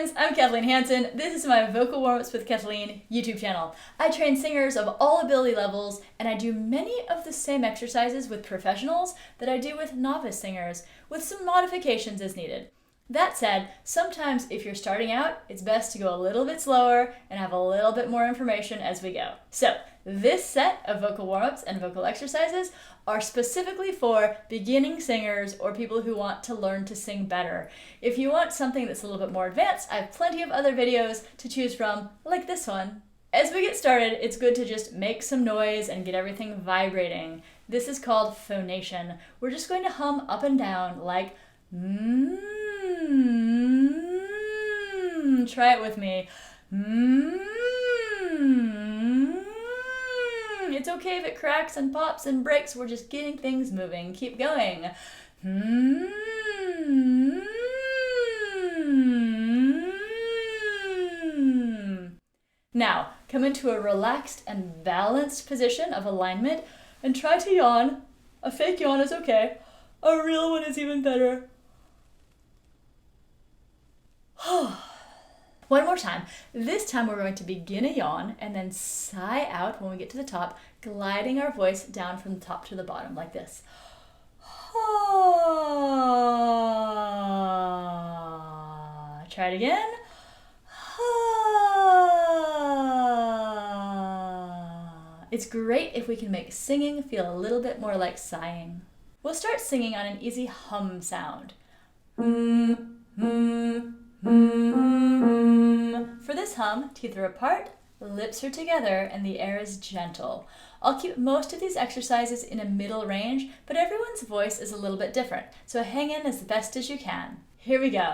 friends, I'm Kathleen Hansen. This is my Vocal Warmups with Kathleen YouTube channel. I train singers of all ability levels, and I do many of the same exercises with professionals that I do with novice singers, with some modifications as needed. That said, sometimes if you're starting out, it's best to go a little bit slower and have a little bit more information as we go. So, this set of vocal warm-ups and vocal exercises are specifically for beginning singers or people who want to learn to sing better. If you want something that's a little bit more advanced, I have plenty of other videos to choose from, like this one. As we get started, it's good to just make some noise and get everything vibrating. This is called phonation. We're just going to hum up and down like Try it with me. It's okay if it cracks and pops and breaks. We're just getting things moving. Keep going. Now, come into a relaxed and balanced position of alignment and try to yawn. A fake yawn is okay. A real one is even better. One more time. This time we're going to begin a yawn and then sigh out when we get to the top, gliding our voice down from the top to the bottom like this. Try it again. It's great if we can make singing feel a little bit more like sighing. We'll start singing on an easy hum sound. For this hum, teeth are apart, lips are together, and the air is gentle. I'll keep most of these exercises in a middle range, but everyone's voice is a little bit different, so hang in as best as you can. Here we go.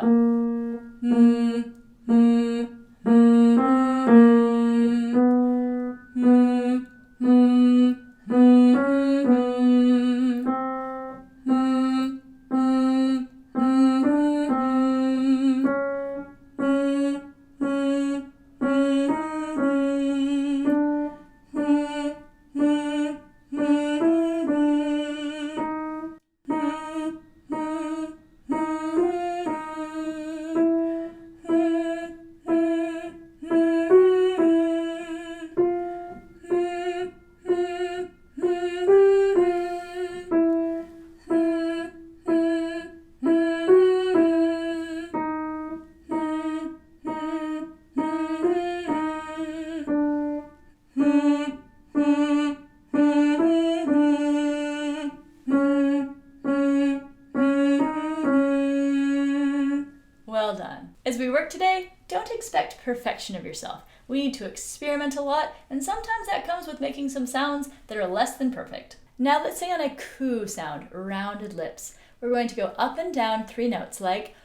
Well done. As we work today, don't expect perfection of yourself. We need to experiment a lot, and sometimes that comes with making some sounds that are less than perfect. Now let's sing on a coo sound, rounded lips. We're going to go up and down 3 notes like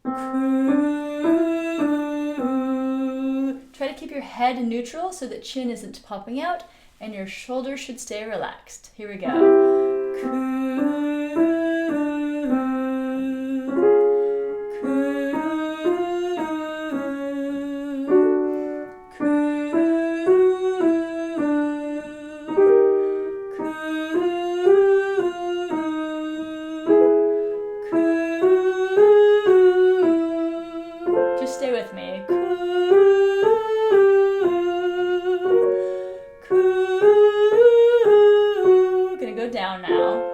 coo. Try to keep your head neutral so that chin isn't popping out, and your shoulders should stay relaxed. Here we go. Coo. Stay with me. Gonna go down now.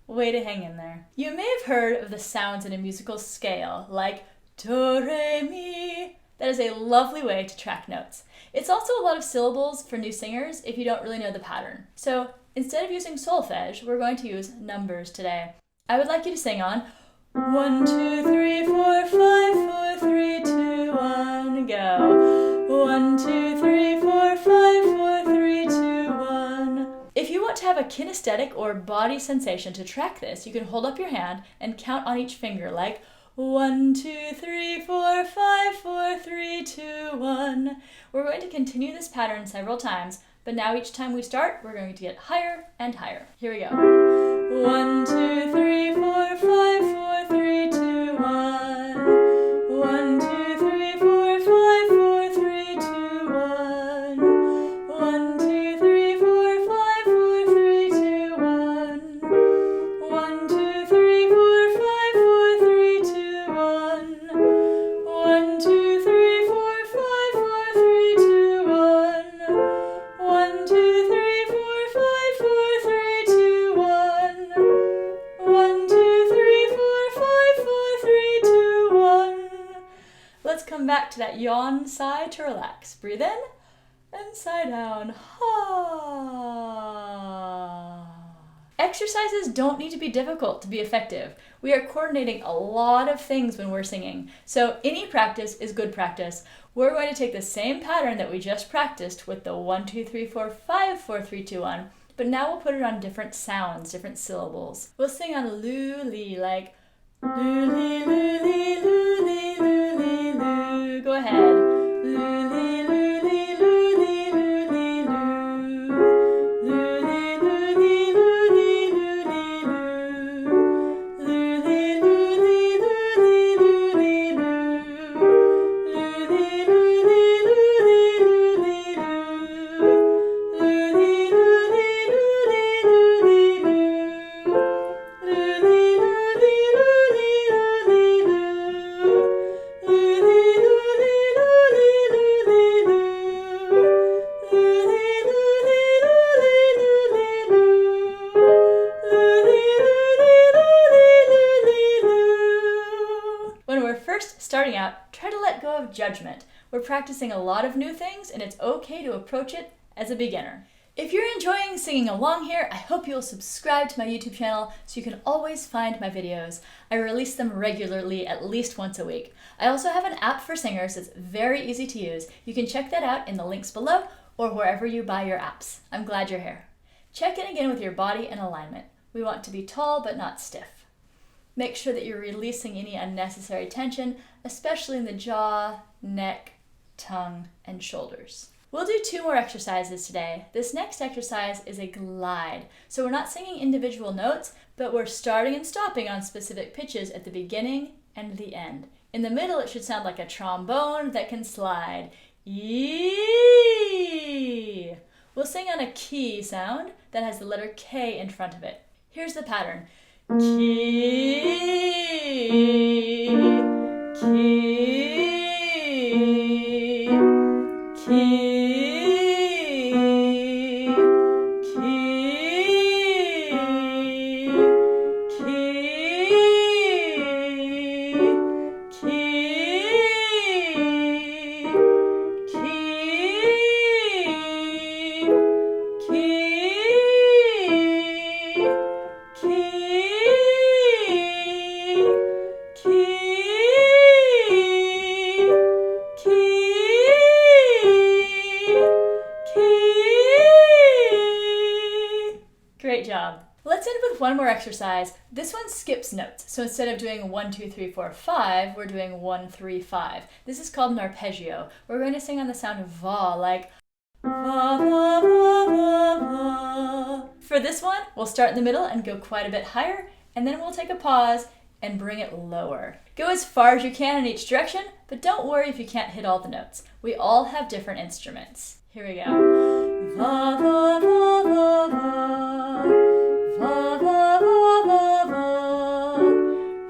Way to hang in there. You may have heard of the sounds in a musical scale, like do, re, mi. That is a lovely way to track notes. It's also a lot of syllables for new singers if you don't really know the pattern. So instead of using solfege, we're going to use numbers today. I would like you to sing on 1, 2, 3, 4, 5, 4, 3, 2, 1, go. 1, 2, 3, 4, 5, 4, 3, 2, 1. If you want to have a kinesthetic or body sensation to track this, you can hold up your hand and count on each finger like 1, 2, 3, 4, 5, 4, 3, 2, 1. We're going to continue this pattern several times, But now each time we start, we're going to get higher and higher. Here we go. 1, 2, 3, 4, 5, 4, 3, 2, 1. 1, 2, 3, 4, 5, 4, 3, 2, 1. 1, 2, 3, 4, 5, 4, 3, 2, 1. 1, 2, 3, 4, 5, 4, 3, 2, 1. 1, 2, 3, 4, 5, 4, 3, 2, 1. 1, 2, 3, 4, 5, 4, 3, 2, 1. 1, 2, 3, 4, 5, 4, 3, 2, 1. Let's come back to that yawn sigh to relax. Breathe in and sigh down. Exercises don't need to be difficult to be effective. We are coordinating a lot of things when we're singing, so any practice is good practice. We're going to take the same pattern that we just practiced with the 1, 2, 3, 4, 5, 4, 3, 2, 1, but now we'll put it on different sounds, different syllables. We'll sing on lu-li, like lu-li, lu-li, lu-li, lu-li, lu. Go ahead. Lu-li, lu-li, lu-li, lu-li, lu. Lu-li, lu-li, lu-li, lu-li, lu. Lu-li, lu-li, lu-li, lu-li, lu. Lu-li, lu-li, lu-li, lu-li, lu. Lu-li, lu-li, lu-li, lu-li, lu. Lu-li, lu-li, lu-li, lu-li, lu. Lu-li, lu-li, lu-li, lu-li, lu. Lu-li, lu-li, lu-li, lu-li, lu. Lu-li, lu-li, lu-li, lu. When we're first starting out, try to let go of judgment. We're practicing a lot of new things, and it's okay to approach it as a beginner. If you're enjoying singing along here, I hope you'll subscribe to my YouTube channel so you can always find my videos. I release them regularly, at least once a week. I also have an app for singers that's very easy to use. You can check that out in the links below or wherever you buy your apps. I'm glad you're here. Check in again with your body and alignment. We want to be tall but not stiff. Make sure that you're releasing any unnecessary tension, especially in the jaw, neck, tongue, and shoulders. We'll do 2 more exercises today. This next exercise is a glide. So we're not singing individual notes, but we're starting and stopping on specific pitches at the beginning and the end. In the middle, it should sound like a trombone that can slide. Yee! We'll sing on a key sound that has the letter K in front of it. Here's the pattern. Key, key, key. Great job. Let's end with one more exercise. This one skips notes. So instead of doing 1, 2, 3, 4, 5, we're doing 1, 3, 5. This is called an arpeggio. We're going to sing on the sound of va, like va, va, va, va, va. For this one, we'll start in the middle and go quite a bit higher, and then we'll take a pause and bring it lower. Go as far as you can in each direction, but don't worry if you can't hit all the notes. We all have different instruments. Here we go. Va, va, va, va, va. Va, va, va, va, va.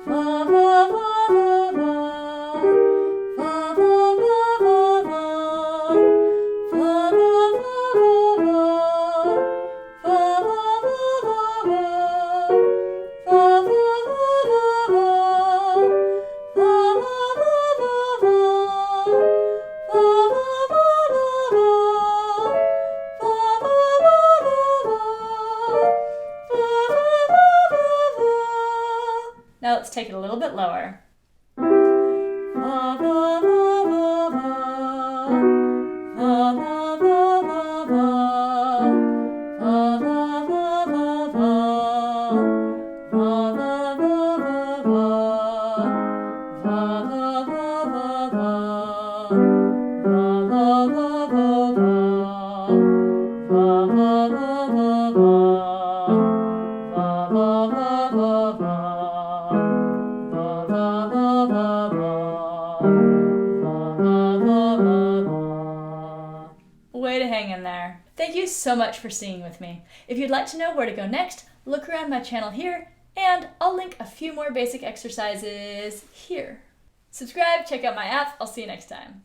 Va, va, va, va, va. Va, va, va, va, va. Va, va, va, va, va. Va, va, va, va, va. Va, va, va, va, va. Va, va, va, va, va. Va, va, va, va, va. Now let's take it a little bit lower. va, va, va, va. Va, va, va, va, va. Va, va, va, va, va. Va, va, va, va, va. Way to hang in there. Thank you so much for singing with me. If you'd like to know where to go next, look around my channel here, and I'll link a few more basic exercises here. Subscribe, check out my app. I'll see you next time.